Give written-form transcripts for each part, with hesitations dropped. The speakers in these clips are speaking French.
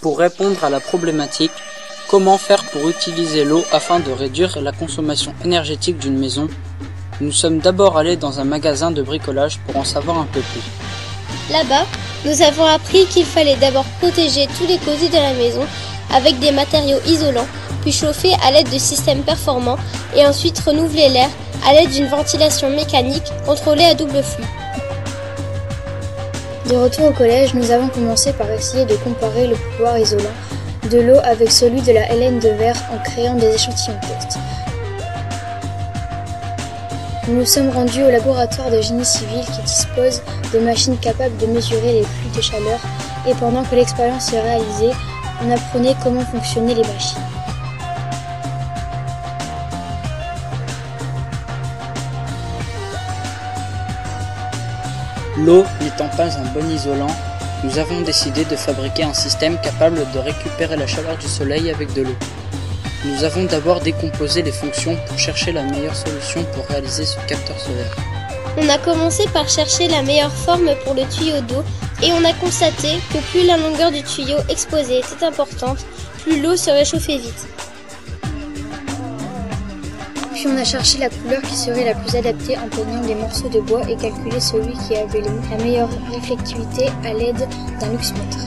Pour répondre à la problématique, comment faire pour utiliser l'eau afin de réduire la consommation énergétique d'une maison, nous sommes d'abord allés dans un magasin de bricolage pour en savoir un peu plus. Là-bas, nous avons appris qu'il fallait d'abord protéger tous les côtés de la maison avec des matériaux isolants, puis chauffer à l'aide de systèmes performants et ensuite renouveler l'air à l'aide d'une ventilation mécanique contrôlée à double flux. De retour au collège, nous avons commencé par essayer de comparer le pouvoir isolant de l'eau avec celui de la laine de verre en créant des échantillons test. Nous nous sommes rendus au laboratoire de génie civil qui dispose de machines capables de mesurer les flux de chaleur et pendant que l'expérience se réalisait, on apprenait comment fonctionnaient les machines. L'eau n'étant pas un bon isolant, nous avons décidé de fabriquer un système capable de récupérer la chaleur du soleil avec de l'eau. Nous avons d'abord décomposé les fonctions pour chercher la meilleure solution pour réaliser ce capteur solaire. On a commencé par chercher la meilleure forme pour le tuyau d'eau et on a constaté que plus la longueur du tuyau exposé était importante, plus l'eau se réchauffait vite. Puis on a cherché la couleur qui serait la plus adaptée en peignant des morceaux de bois et calculé celui qui avait la meilleure réflectivité à l'aide d'un luxmètre.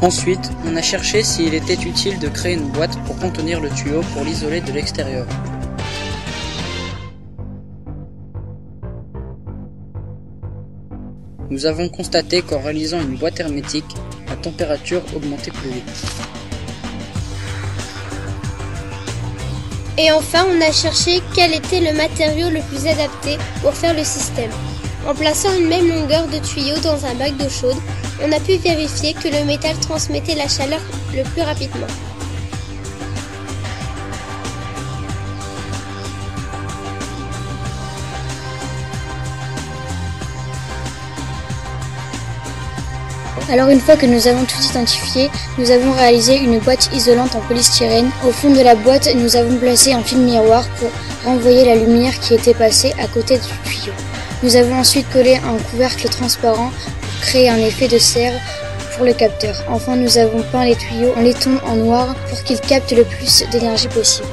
Ensuite, on a cherché s'il était utile de créer une boîte pour contenir le tuyau pour l'isoler de l'extérieur. Nous avons constaté qu'en réalisant une boîte hermétique, la température augmentait plus vite. Et enfin, on a cherché quel était le matériau le plus adapté pour faire le système. En plaçant une même longueur de tuyau dans un bac d'eau chaude, on a pu vérifier que le métal transmettait la chaleur le plus rapidement. Alors une fois que nous avons tout identifié, nous avons réalisé une boîte isolante en polystyrène. Au fond de la boîte, nous avons placé un film miroir pour renvoyer la lumière qui était passée à côté du tuyau. Nous avons ensuite collé un couvercle transparent pour créer un effet de serre pour le capteur. Enfin, nous avons peint les tuyaux en laiton en noir pour qu'ils captent le plus d'énergie possible.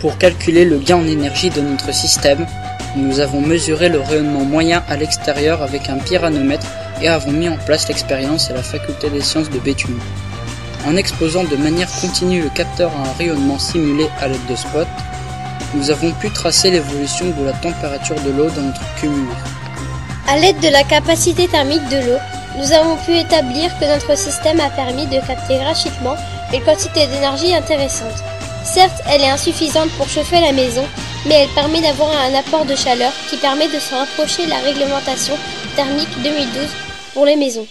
Pour calculer le gain en énergie de notre système, nous avons mesuré le rayonnement moyen à l'extérieur avec un pyranomètre et avons mis en place l'expérience à la faculté des sciences de Béthune. En exposant de manière continue le capteur à un rayonnement simulé à l'aide de spots, nous avons pu tracer l'évolution de la température de l'eau dans notre cumulus. À l'aide de la capacité thermique de l'eau, nous avons pu établir que notre système a permis de capter gratuitement une quantité d'énergie intéressante. Certes, elle est insuffisante pour chauffer la maison, mais elle permet d'avoir un apport de chaleur qui permet de se rapprocher de la réglementation thermique 2012 pour les maisons.